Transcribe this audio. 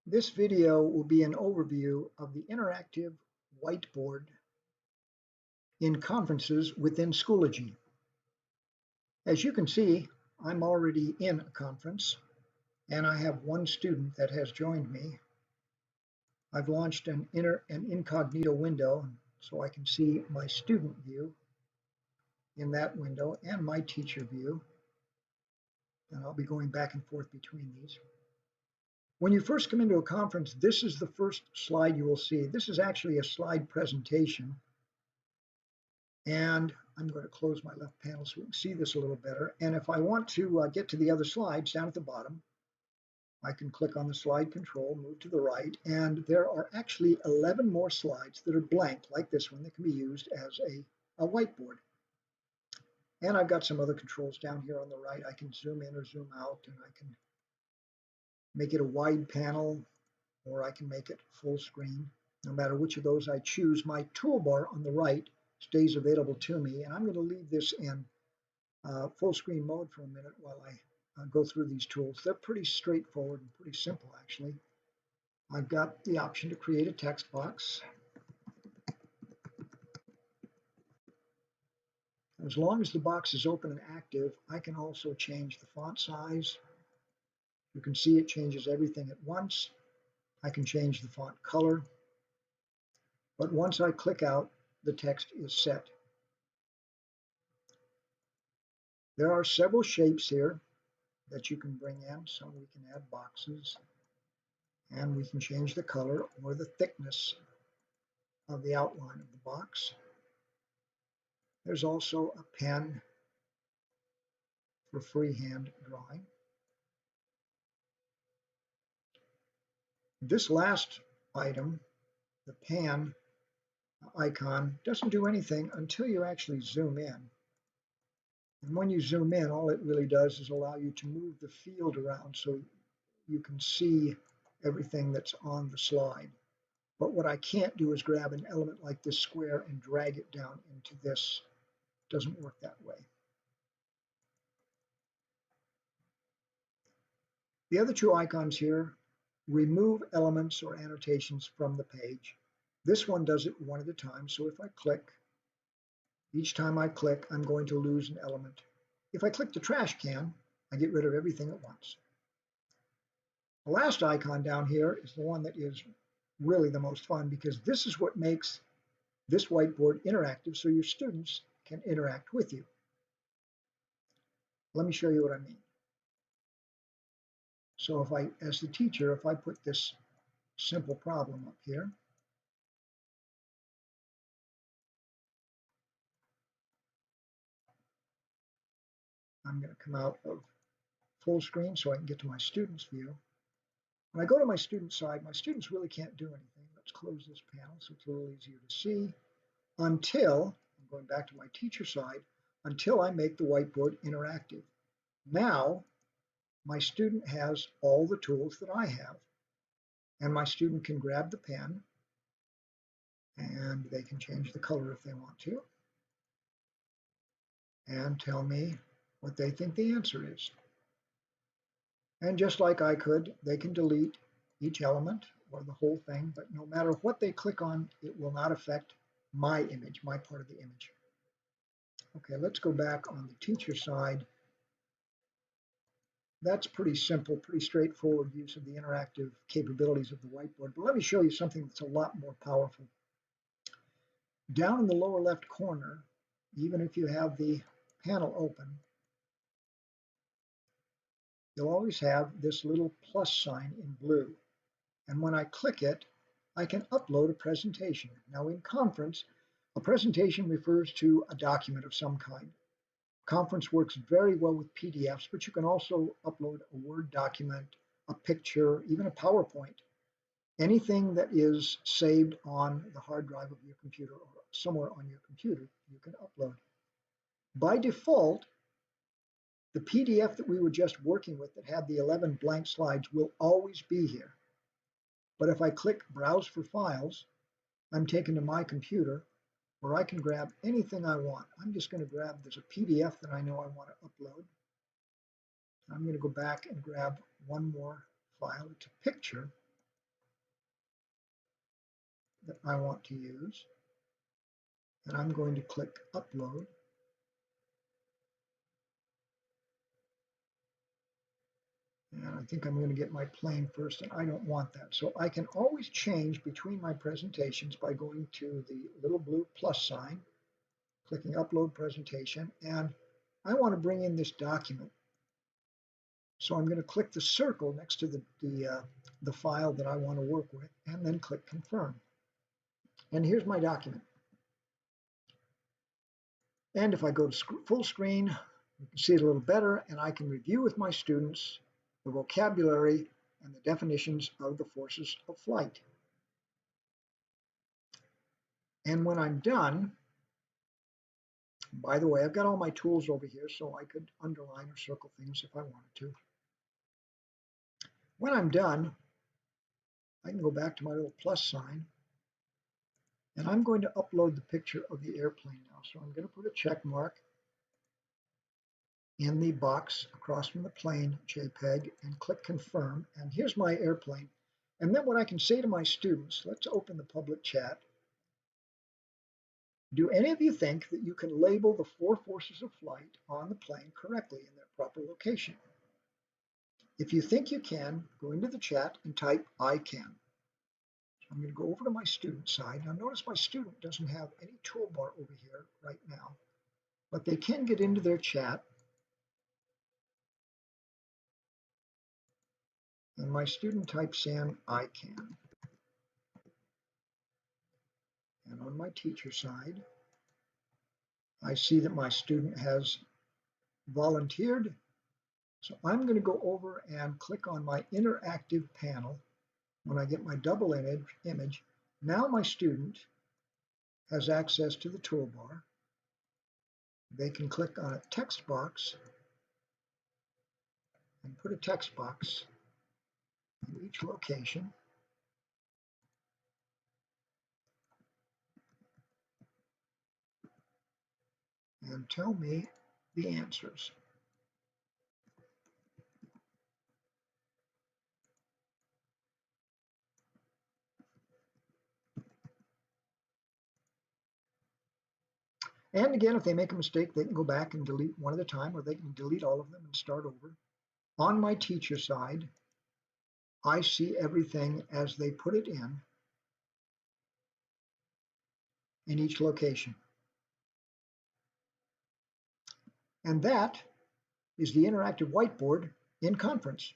This video will be an overview of the interactive whiteboard in conferences within Schoology. As you can see, I'm already in a conference and I have one student that has joined me. I've launched an incognito window so I can see my student view in that window and my teacher view. And I'll be going back and forth between these. When you first come into a conference, this is the first slide you will see. This is actually a slide presentation. And I'm going to close my left panel so we can see this a little better. And if I want to get to the other slides down at the bottom, I can click on the slide control, move to the right, and there are actually 11 more slides that are blank, like this one, that can be used as a whiteboard. And I've got some other controls down here on the right. I can zoom in or zoom out, and I can make it a wide panel, or I can make it full screen. No matter which of those I choose, my toolbar on the right stays available to me, and I'm going to leave this in full screen mode for a minute while I go through these tools. They're pretty straightforward and pretty simple, actually. I've got the option to create a text box. As long as the box is open and active, I can also change the font size. You can see it changes everything at once. I can change the font color. But once I click out, the text is set. There are several shapes here that you can bring in, so we can add boxes, and we can change the color or the thickness of the outline of the box. There's also a pen for freehand drawing. This last item, the pan icon, doesn't do anything until you actually zoom in. And when you zoom in, all it really does is allow you to move the field around so you can see everything that's on the slide. But what I can't do is grab an element like this square and drag it down into this. It doesn't work that way. The other two icons here remove elements or annotations from the page. This one does it one at a time, so if I click, each time I click, I'm going to lose an element. If I click the trash can, I get rid of everything at once. The last icon down here is the one that is really the most fun, because this is what makes this whiteboard interactive so your students can interact with you. Let me show you what I mean. So if I, as the teacher, if I put this simple problem up here, I'm going to come out of full screen so I can get to my student's view. When I go to my student side, my students really can't do anything. Let's close this panel so it's a little easier to see until, I'm going back to my teacher side, until I make the whiteboard interactive. Now, my student has all the tools that I have, and my student can grab the pen and they can change the color if they want to and tell me what they think the answer is. And just like I could, they can delete each element or the whole thing, but no matter what they click on, it will not affect my image, my part of the image. Okay, let's go back on the teacher side. That's pretty simple, pretty straightforward use of the interactive capabilities of the whiteboard. But let me show you something that's a lot more powerful. Down in the lower left corner, even if you have the panel open, you'll always have this little plus sign in blue. And when I click it, I can upload a presentation. Now in conference, a presentation refers to a document of some kind. Conference works very well with PDFs, but you can also upload a Word document, a picture, even a PowerPoint. Anything that is saved on the hard drive of your computer or somewhere on your computer, you can upload. By default, the PDF that we were just working with that had the 11 blank slides will always be here. But if I click Browse for Files, I'm taken to my computer where I can grab anything I want. I'm just going to grab, there's a PDF that I know I want to upload. I'm going to go back and grab one more file. It's a picture. that I want to use. And I'm going to click Upload. And I think I'm going to get my plane first, and I don't want that. So I can always change between my presentations by going to the little blue plus sign, clicking Upload Presentation, and I want to bring in this document. So I'm going to click the circle next to the file that I want to work with, and then click Confirm. And here's my document. And if I go to full screen, you can see it a little better, and I can review with my students the vocabulary and the definitions of the forces of flight. And when I'm done, by the way, I've got all my tools over here, so I could underline or circle things if I wanted to. When I'm done, I can go back to my little plus sign, and I'm going to upload the picture of the airplane now. So I'm going to put a check mark in the box across from the plane JPEG and click Confirm. And here's my airplane. And then what I can say to my students, let's open the public chat. Do any of you think that you can label the 4 forces of flight on the plane correctly in their proper location? If you think you can, go into the chat and type I can. So I'm going to go over to my student side. Now notice my student doesn't have any toolbar over here right now, but they can get into their chat. And my student types in I can. And on my teacher side, I see that my student has volunteered. So I'm going to go over and click on my interactive panel. When I get my double image, now my student has access to the toolbar. They can click on a text box and put a text box in each location. And tell me the answers. And again, if they make a mistake, they can go back and delete one at a time, or they can delete all of them and start over. On my teacher side, I see everything as they put it in each location. And that is the interactive whiteboard in conference.